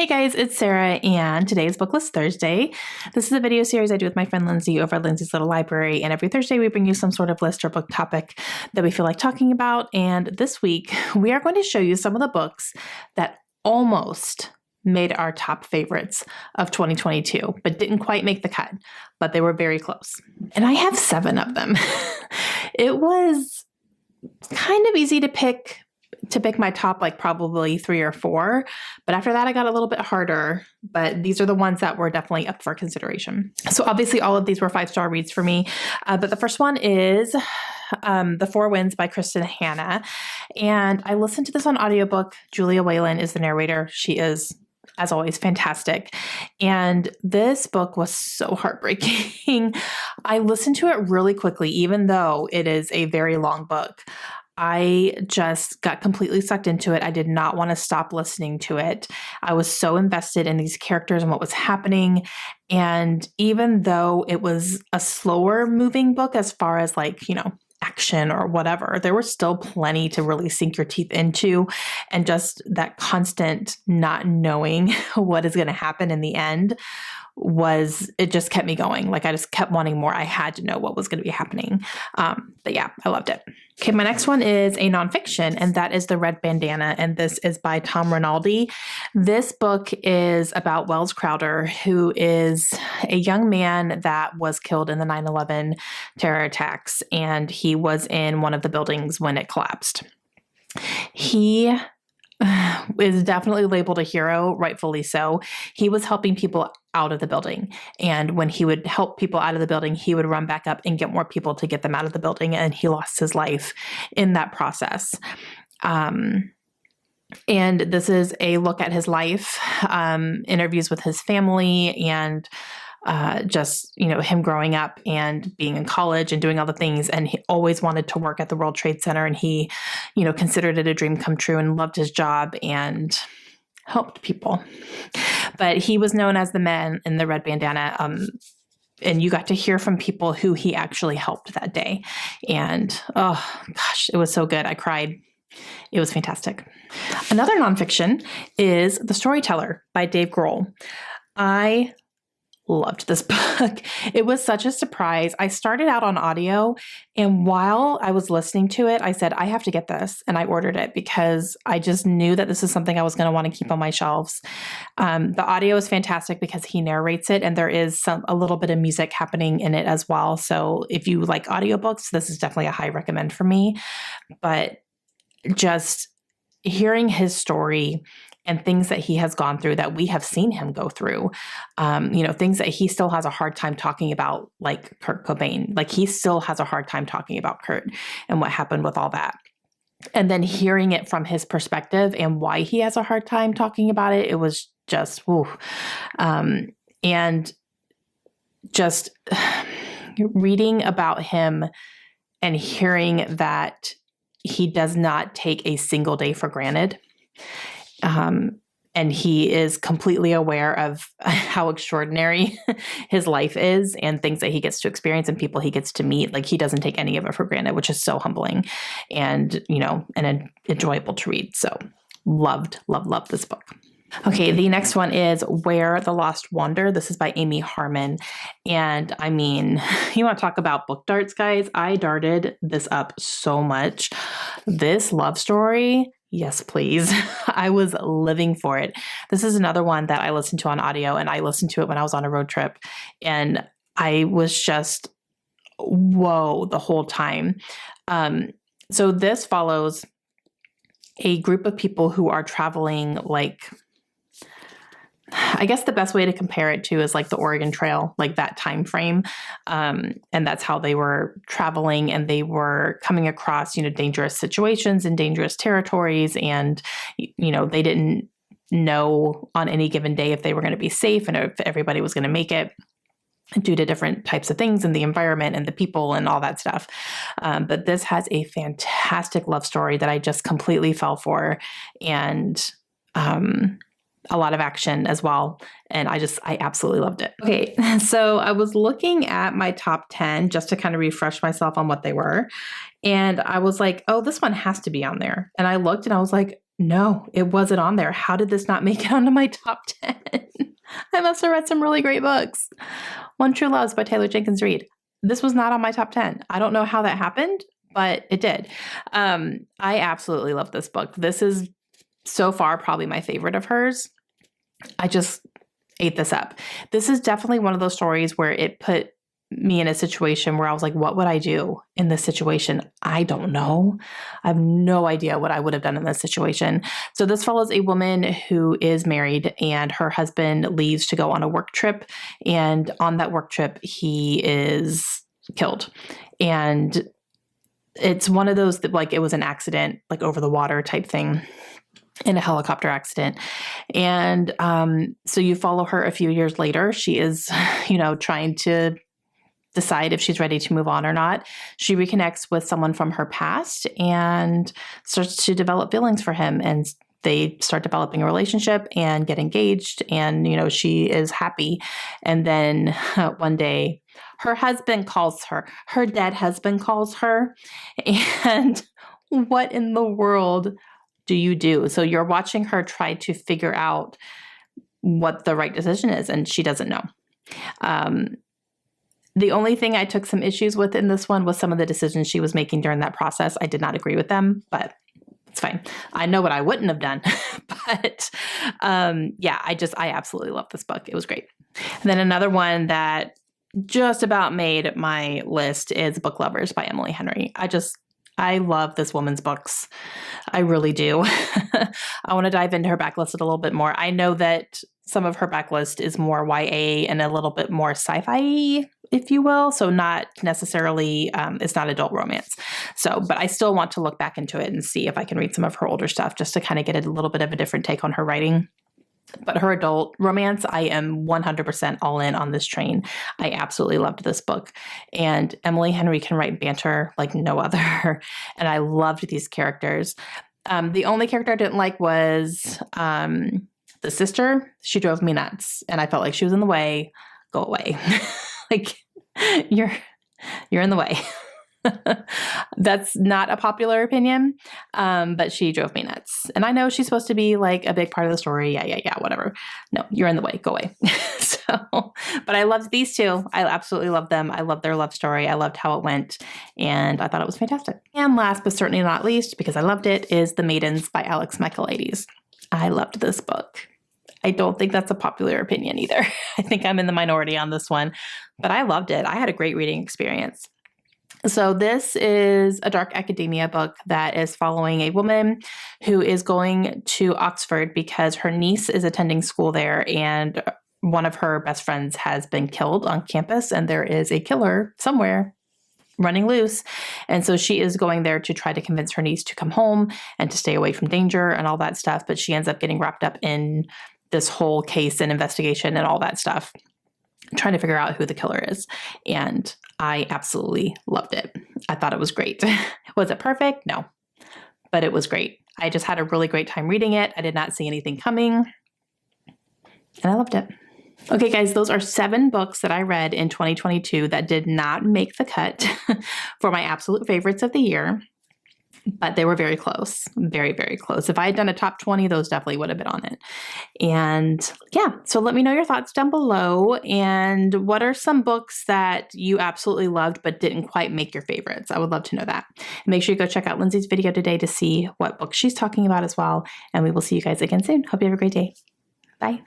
guys, it's Sarah, and today is BookList Thursday. This is a video series I do with my friend Lindsay over at Lindsay's Little Library, and every Thursday we bring you some sort of list or book topic that we feel like talking about. And this week we are going to show you some of the books that almost made our top favorites of 2022, but didn't quite make the cut, but they were very close. And I have 7 of them. It was kind of easy to pick my top, like probably 3 or 4. But after that, I got a little bit harder, but these are the ones that were definitely up for consideration. So obviously all of these were 5-star reads for me. But the first one is The 4 Winds by Kristen Hanna. And I listened to this on audiobook. Julia Whalen is the narrator. She is, as always, fantastic. And this book was so heartbreaking. I listened to it really quickly, even though it is a very long book. I just got completely sucked into it. I did not want to stop listening to it. I was so invested in these characters and what was happening. And even though it was a slower moving book as far as action or whatever, there was still plenty to really sink your teeth into. And just that constant not knowing what is going to happen in the end it just kept me going. I just kept wanting more. I had to know what was going to be happening. But yeah, I loved it. Okay, my next one is a nonfiction, and that is The Red Bandana, and this is by Tom Rinaldi. This book is about Wells Crowder, who is a young man that was killed in the 9/11 terror attacks, and he was in one of the buildings when it collapsed. He is definitely labeled a hero, rightfully so. He was helping people out of the building. And when he would help people out of the building, he would run back up and get more people to get them out of the building. And he lost his life in that process. And this is a look at his life, interviews with his family, and him growing up and being in college and doing all the things. And he always wanted to work at the World Trade Center, and he, considered it a dream come true and loved his job and helped people. But he was known as the man in the red bandana. And you got to hear from people who he actually helped that day. And oh gosh, it was so good. I cried. It was fantastic. Another nonfiction is The Storyteller by Dave Grohl. I loved this book. It was such a surprise. I started out on audio, and while I was listening to it, I said, I have to get this. And I ordered it because I just knew that this is something I was going to want to keep on my shelves. The audio is fantastic because he narrates it, and there is a little bit of music happening in it as well. So if you like audiobooks, this is definitely a high recommend for me. But just hearing his story and things that he has gone through that we have seen him go through, things that he still has a hard time talking about, like Kurt Cobain. He still has a hard time talking about Kurt and what happened with all that. And then hearing it from his perspective and why he has a hard time talking about it, it was just, woo. And just reading about him and hearing that he does not take a single day for granted. And he is completely aware of how extraordinary his life is and things that he gets to experience and people he gets to meet. He doesn't take any of it for granted, which is so humbling and, and enjoyable to read. So loved this book. Okay, the next one is Where the Lost Wander. This is by Amy Harmon. And I mean, you want to talk about book darts, guys? I darted this up so much. This love story, yes, please. I was living for it. This is another one that I listened to on audio, and I listened to it when I was on a road trip. And I was just, whoa, the whole time. So this follows a group of people who are traveling I guess the best way to compare it to is the Oregon Trail, that time frame. And that's how they were traveling, and they were coming across, dangerous situations and dangerous territories. And, they didn't know on any given day if they were going to be safe and if everybody was going to make it due to different types of things in the environment and the people and all that stuff. But this has a fantastic love story that I just completely fell for. And, a lot of action as well. And I absolutely loved it. Okay. So I was looking at my top 10 just to kind of refresh myself on what they were. And I was like, oh, this one has to be on there. And I looked and I was like, No, it wasn't on there. How did this not make it onto my top 10? I must have read some really great books. One True Loves by Taylor Jenkins Reid. This was not on my top 10. I don't know how that happened, but it did. I absolutely love this book. This is so far probably my favorite of hers. I just ate this up. This is definitely one of those stories where it put me in a situation where I was like, what would I do in this situation? I don't know. I have no idea what I would have done in this situation. So this follows a woman who is married and her husband leaves to go on a work trip. And on that work trip, he is killed. And it's one of those that like it was an accident, like over the water type thing, in a helicopter accident. And so you follow her a few years later. She is, trying to decide if she's ready to move on or not. She reconnects with someone from her past and starts to develop feelings for him. And they start developing a relationship and get engaged. And, she is happy. And then one day her husband calls her, her dead husband calls her. And what in the world do you do? So you're watching her try to figure out what the right decision is. And she doesn't know. The only thing I took some issues with in this one was some of the decisions she was making during that process. I did not agree with them, but it's fine. I know what I wouldn't have done, but I absolutely love this book. It was great. And then another one that just about made my list is Book Lovers by Emily Henry. I love this woman's books. I really do. I want to dive into her backlist a little bit more. I know that some of her backlist is more YA and a little bit more sci-fi, if you will. So not necessarily, it's not adult romance. But I still want to look back into it and see if I can read some of her older stuff just to kind of get a little bit of a different take on her writing. But her adult romance, I am 100% all in on this train. I absolutely loved this book. And Emily Henry can write banter like no other. And I loved these characters. The only character I didn't like was the sister. She drove me nuts. And I felt like she was in the way. Go away. Like, you're in the way. That's not a popular opinion, but she drove me nuts. And I know she's supposed to be like a big part of the story. Yeah, whatever. No, you're in the way. Go away. But I loved these two. I absolutely loved them. I loved their love story. I loved how it went. And I thought it was fantastic. And last but certainly not least, because I loved it, is The Maidens by Alex Michaelides. I loved this book. I don't think that's a popular opinion either. I think I'm in the minority on this one, but I loved it. I had a great reading experience. So this is a dark academia book that is following a woman who is going to Oxford because her niece is attending school there and one of her best friends has been killed on campus and there is a killer somewhere running loose. And so she is going there to try to convince her niece to come home and to stay away from danger and all that stuff. But she ends up getting wrapped up in this whole case and investigation and all that stuff, trying to figure out who the killer is. And I absolutely loved it. I thought it was great. Was it perfect? No, but it was great. I just had a really great time reading it. I did not see anything coming and I loved it. Okay, guys, those are 7 books that I read in 2022 that did not make the cut for my absolute favorites of the year, but they were very close, very, very close. If I had done a top 20, those definitely would have been on it. And yeah, so let me know your thoughts down below. And what are some books that you absolutely loved but didn't quite make your favorites? I would love to know that. Make sure you go check out Lindsay's video today to see what book she's talking about as well. And we will see you guys again soon. Hope you have a great day. Bye.